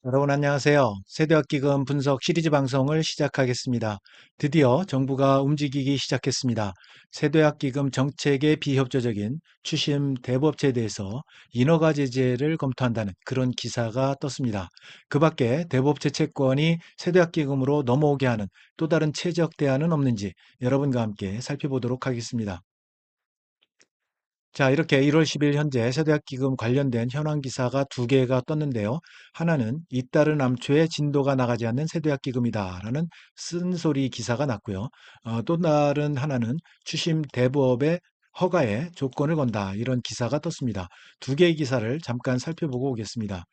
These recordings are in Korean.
여러분 안녕하세요. 세대학기금 분석 시리즈 방송을 시작하겠습니다. 드디어 정부가 움직이기 시작했습니다. 세대학기금 정책의 비협조적인 추심 대부업체에 대해서 인허가 제재를 검토한다는 그런 기사가 떴습니다. 그 밖에 대부업체 채권이 세대학기금으로 넘어오게 하는 또 다른 최적 대안은 없는지 여러분과 함께 살펴보도록 하겠습니다. 자, 이렇게 1월 10일 현재 세대학기금 관련된 현황 기사가 두 개가 떴는데요. 하나는 잇따른 암초에 진도가 나가지 않는 세대학기금이다라는 쓴소리 기사가 났고요. 또 다른 하나는 추심 대부업의 허가에 조건을 건다 이런 기사가 떴습니다. 두 개의 기사를 잠깐 살펴보고 오겠습니다.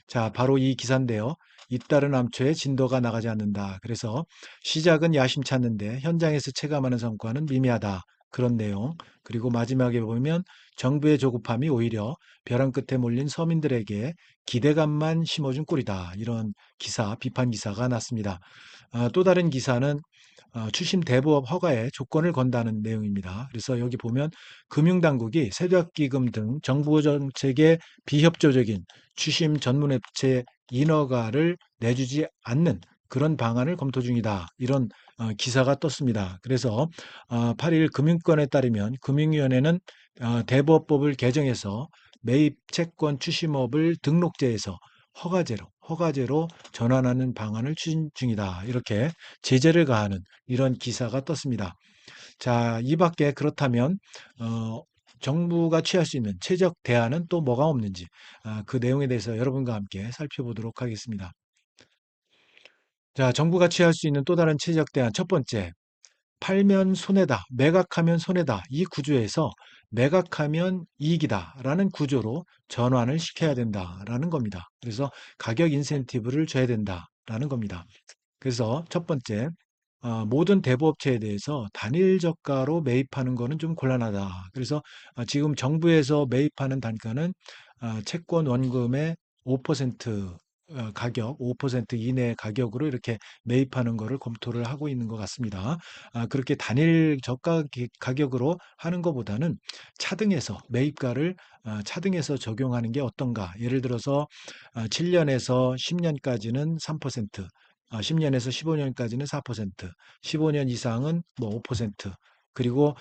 자, 바로 이 기사인데요. 잇따른 암초에 진도가 나가지 않는다. 그래서 시작은 야심찼는데 현장에서 체감하는 성과는 미미하다. 그런 내용. 그리고 마지막에 보면 정부의 조급함이 오히려 벼랑 끝에 몰린 서민들에게 기대감만 심어준 꼴이다. 이런 기사, 비판 기사가 났습니다. 또 다른 기사는 추심 대부업 허가에 조건을 건다는 내용입니다. 그래서 여기 보면 금융당국이 세대학기금 등 정부 정책에 비협조적인 추심 전문업체 인허가를 내주지 않는 그런 방안을 검토 중이다. 이런 기사가 떴습니다. 그래서 8일 금융권에 따르면 금융위원회는 대부업법을 개정해서 매입 채권 추심업을 등록제에서 허가제로 전환하는 방안을 추진 중이다. 이렇게 제재를 가하는 이런 기사가 떴습니다. 자, 이 밖에 그렇다면 어, 정부가 취할 수 있는 최적 대안은 또 뭐가 없는지 그 내용에 대해서 여러분과 함께 살펴보도록 하겠습니다. 자, 정부가 취할 수 있는 또 다른 최적 대안 첫 번째, 팔면 손해다, 매각하면 손해다. 이 구조에서 매각하면 이익이다라는 구조로 전환을 시켜야 된다라는 겁니다. 그래서 가격 인센티브를 줘야 된다라는 겁니다. 그래서 첫 번째, 모든 대부업체에 대해서 단일 저가로 매입하는 거는 좀 곤란하다. 그래서 지금 정부에서 매입하는 단가는 채권 원금의 5% 가격, 5% 이내 가격으로 이렇게 매입하는 거를 검토를 하고 있는 것 같습니다. 그렇게 단일 저가 가격으로 하는 것보다는 차등해서 매입가를 차등해서 적용하는 게 어떤가? 예를 들어서 7년에서 10년까지는 3%, 10년에서 15년까지는 4%, 15년 이상은 뭐 5%, 그리고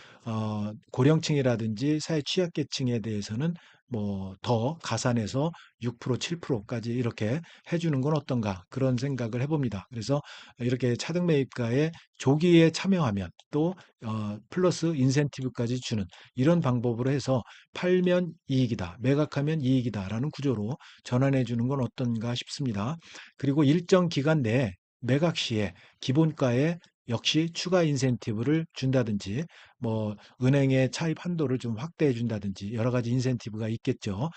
고령층이라든지 사회 취약계층에 대해서는 뭐 더 가산해서 6%, 7%까지 이렇게 해주는 건 어떤가 그런 생각을 해봅니다. 그래서 이렇게 차등 매입가에 조기에 참여하면 또 플러스 인센티브까지 주는 이런 방법으로 해서 팔면 이익이다, 매각하면 이익이다라는 구조로 전환해 주는 건 어떤가 싶습니다. 그리고 일정 기간 내에 매각 시에 기본가에 역시 추가 인센티브를 준다든지 뭐 은행의 차입 한도를 좀 확대해 준다든지 여러 가지 인센티브가 있겠죠.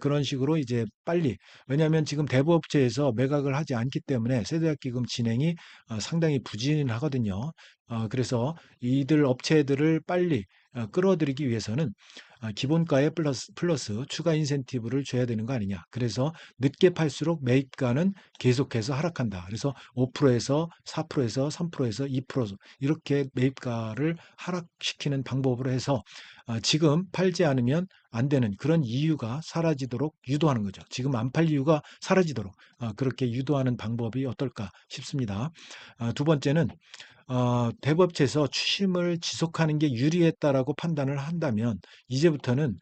그런 식으로 이제 빨리, 왜냐하면 지금 대부업체에서 매각을 하지 않기 때문에 세대학기금 진행이 상당히 부진하거든요. 그래서 이들 업체들을 빨리 끌어들이기 위해서는 기본가에 플러스 추가 인센티브를 줘야 되는 거 아니냐. 그래서 늦게 팔수록 매입가는 계속해서 하락한다. 그래서 5%에서 4%에서 3%에서 2% 이렇게 매입가를 하락시키는 방법으로 해서 지금 팔지 않으면 안 되는 그런 이유가 사라지도록 유도하는 거죠. 지금 안 팔 이유가 사라지도록 그렇게 유도하는 방법이 어떨까 싶습니다. 두 번째는 대법체에서 추심을 지속하는 게 유리했다라고 판단을 한다면 이제부터는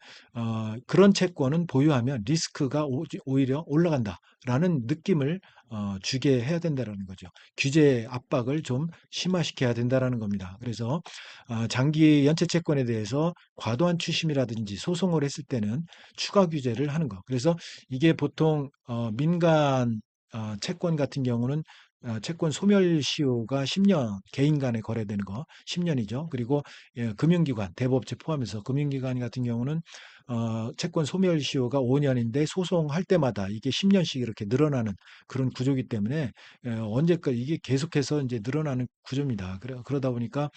그런 채권은 보유하면 리스크가 오히려 올라간다라는 느낌을 주게 해야 된다라는 거죠. 규제 압박을 좀 심화시켜야 된다라는 겁니다. 그래서 장기 연체 채권에 대해서 과도한 추심이라든지 소송을 했을 때는 추가 규제를 하는 거. 그래서 이게 보통 민간 채권 같은 경우는 채권 소멸시효가 10년, 개인 간에 거래되는 거 10년이죠. 그리고 예, 금융기관, 대부업체 포함해서 금융기관 같은 경우는 채권 소멸시효가 5년인데 소송할 때마다 이게 10년씩 이렇게 늘어나는 그런 구조이기 때문에 언제까지 이게 계속해서 이제 늘어나는 구조입니다. 그러다 보니까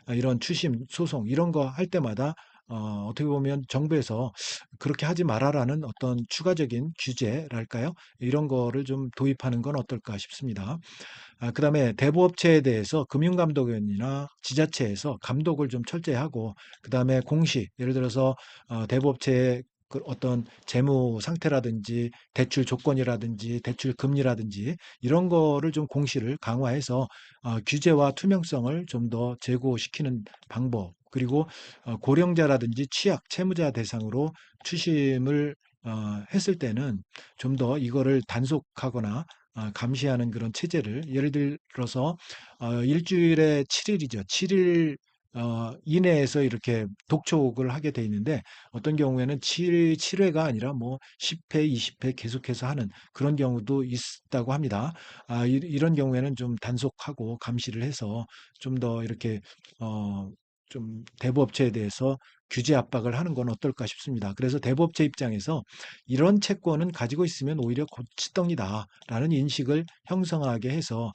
이런 추심, 소송 이런 거 할 때마다 어떻게 보면 정부에서 그렇게 하지 말아라는 어떤 추가적인 규제랄까요? 이런 거를 좀 도입하는 건 어떨까 싶습니다. 그다음에 대부업체에 대해서 금융감독원이나 지자체에서 감독을 좀 철저히 하고 그다음에 공시 예를 들어서 대부업체의 그 어떤 재무 상태라든지 대출 조건이라든지 대출 금리라든지 이런 거를 좀 공시를 강화해서 규제와 투명성을 좀 더 제고시키는 방법, 그리고 고령자라든지 취약 채무자 대상으로 추심을 했을 때는 좀 더 이거를 단속하거나 감시하는 그런 체제를, 예를 들어서 일주일에 7일이죠. 7일 이내에서 이렇게 독촉을 하게 돼 있는데, 어떤 경우에는 7회가 아니라 뭐 10회, 20회 계속해서 하는 그런 경우도 있다고 합니다. 이런 경우에는 좀 단속하고 감시를 해서 좀 더 이렇게 어, 좀 대부업체에 대해서 규제 압박을 하는 건 어떨까 싶습니다. 그래서 대부업체 입장에서 이런 채권은 가지고 있으면 오히려 고치덩이다라는 인식을 형성하게 해서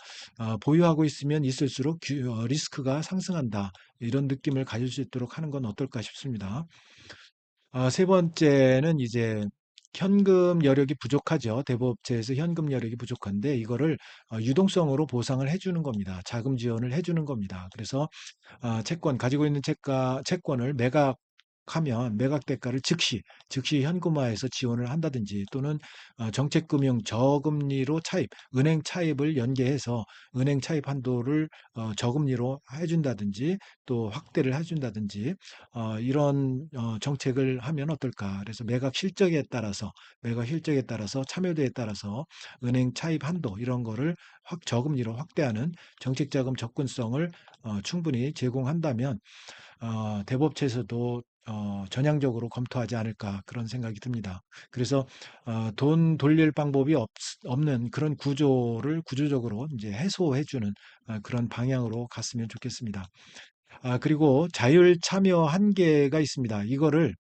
보유하고 있으면 있을수록 리스크가 상승한다, 이런 느낌을 가질 수 있도록 하는 건 어떨까 싶습니다. 세 번째는 이제 현금 여력이 부족하죠. 대부업체에서 현금 여력이 부족한데 이거를 유동성으로 보상을 해주는 겁니다. 자금 지원을 해주는 겁니다. 그래서 채권 가지고 있는 채권을 매각하면 매각 대가를 즉시 현금화해서 지원을 한다든지, 또는 정책금융 저금리로 차입, 은행 차입을 연계해서 은행 차입 한도를 저금리로 해준다든지 또 확대를 해준다든지, 이런 정책을 하면 어떨까. 그래서 매각 실적에 따라서 참여도에 따라서 은행 차입 한도 이런 거를 저금리로 확대하는 정책 자금 접근성을 충분히 제공한다면 대법체에서도 전향적으로 검토하지 않을까, 그런 생각이 듭니다. 그래서 돈 돌릴 방법이 없는 그런 구조를 구조적으로 이제 해소해주는 그런 방향으로 갔으면 좋겠습니다. 그리고 자율 참여 한계가 있습니다. 이거를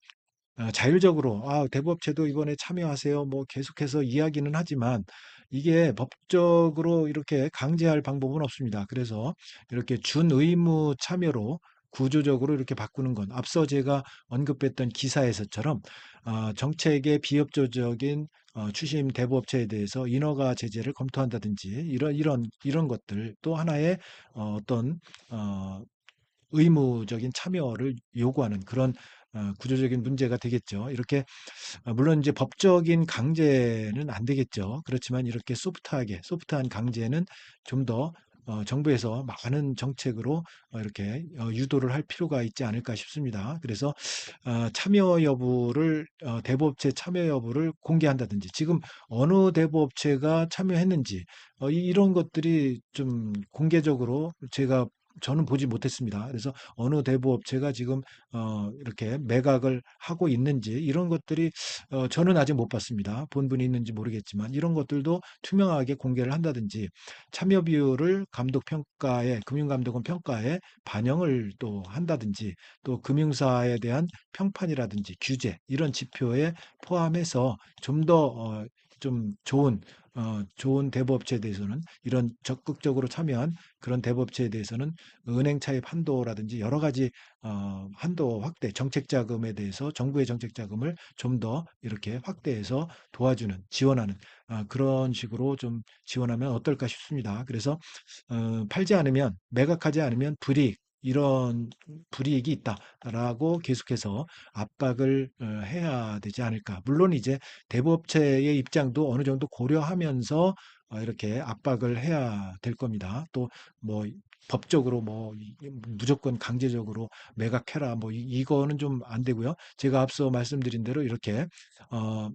자율적으로 대법제도 이번에 참여하세요, 뭐 계속해서 이야기는 하지만 이게 법적으로 이렇게 강제할 방법은 없습니다. 그래서 이렇게 준의무 참여로 구조적으로 이렇게 바꾸는 건, 앞서 제가 언급했던 기사에서처럼 정책의 비협조적인 추심 대부업체에 대해서 인허가 제재를 검토한다든지, 이런 것들 또 하나의 어떤 의무적인 참여를 요구하는 그런 구조적인 문제가 되겠죠. 이렇게 물론 이제 법적인 강제는 안 되겠죠. 그렇지만 이렇게 소프트한 강제는 좀 더 정부에서 많은 정책으로 이렇게 유도를 할 필요가 있지 않을까 싶습니다. 그래서 참여 여부를 대부업체 참여 여부를 공개한다든지, 지금 어느 대부업체가 참여했는지 이런 것들이 좀 공개적으로 저는 보지 못했습니다. 그래서 어느 대부업체가 지금 이렇게 매각을 하고 있는지 이런 것들이 저는 아직 못 봤습니다. 본 분이 있는지 모르겠지만 이런 것들도 투명하게 공개를 한다든지, 참여 비율을 금융감독원 평가에 반영을 또 한다든지, 또 금융사에 대한 평판이라든지 규제 이런 지표에 포함해서 좀 더 좀 좋은 대부업체에 대해서는, 이런 적극적으로 참여한 그런 대부업체에 대해서는 은행 차입 한도라든지 여러 가지 한도 확대, 정책 자금에 대해서 정부의 정책 자금을 좀 더 이렇게 확대해서 도와주는, 지원하는 그런 식으로 좀 지원하면 어떨까 싶습니다. 그래서 팔지 않으면, 매각하지 않으면 이런 불이익이 있다라고 계속해서 압박을 해야 되지 않을까. 물론 이제 대부업체의 입장도 어느 정도 고려하면서 이렇게 압박을 해야 될 겁니다. 또 뭐 법적으로 뭐 무조건 강제적으로 매각해라, 뭐 이거는 좀 안 되고요. 제가 앞서 말씀드린 대로 이렇게 어,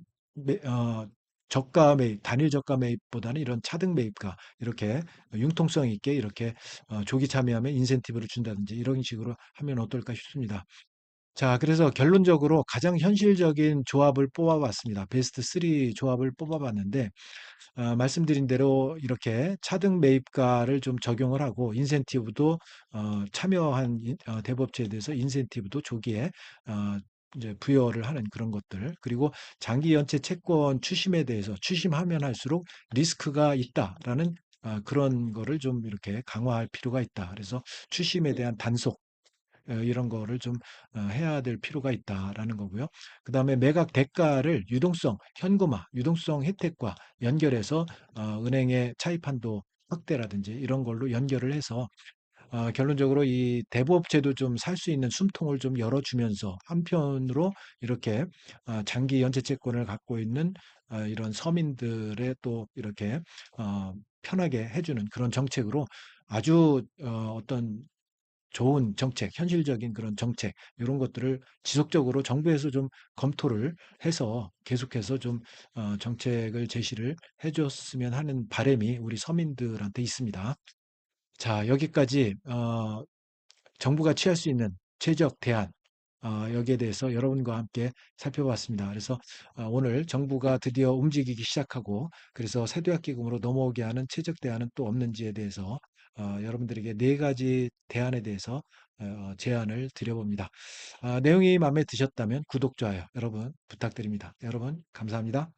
저가 매입, 단일 저가 매입보다는 이런 차등 매입가, 이렇게 융통성 있게 이렇게 조기 참여하면 인센티브를 준다든지 이런 식으로 하면 어떨까 싶습니다. 자, 그래서 결론적으로 가장 현실적인 조합을 뽑아봤습니다. 베스트 3 조합을 뽑아봤는데, 말씀드린 대로 이렇게 차등 매입가를 좀 적용을 하고, 인센티브도 참여한 대부업체에 대해서 인센티브도 조기에 이제 부여를 하는 그런 것들, 그리고 장기 연체 채권 추심에 대해서 추심하면 할수록 리스크가 있다라는 그런 거를 좀 이렇게 강화할 필요가 있다. 그래서 추심에 대한 단속 이런 거를 좀 해야 될 필요가 있다라는 거고요. 그다음에 매각 대가를 현금화, 유동성 혜택과 연결해서 은행의 차입 한도 확대라든지 이런 걸로 연결을 해서 결론적으로 이 대부업체도 좀 살 수 있는 숨통을 좀 열어주면서 한편으로 이렇게 장기 연체 채권을 갖고 있는 이런 서민들의 또 이렇게 편하게 해주는 그런 정책으로 아주 어떤 좋은 정책, 현실적인 그런 정책, 이런 것들을 지속적으로 정부에서 좀 검토를 해서 계속해서 좀 정책을 제시를 해줬으면 하는 바람이 우리 서민들한테 있습니다. 자, 여기까지 정부가 취할 수 있는 최적 대안, 여기에 대해서 여러분과 함께 살펴봤습니다. 그래서 오늘 정부가 드디어 움직이기 시작하고 그래서 세도약기금으로 넘어오게 하는 최적 대안은 또 없는지에 대해서 여러분들에게 네 가지 대안에 대해서 제안을 드려봅니다. 내용이 마음에 드셨다면 구독, 좋아요 여러분 부탁드립니다. 여러분 감사합니다.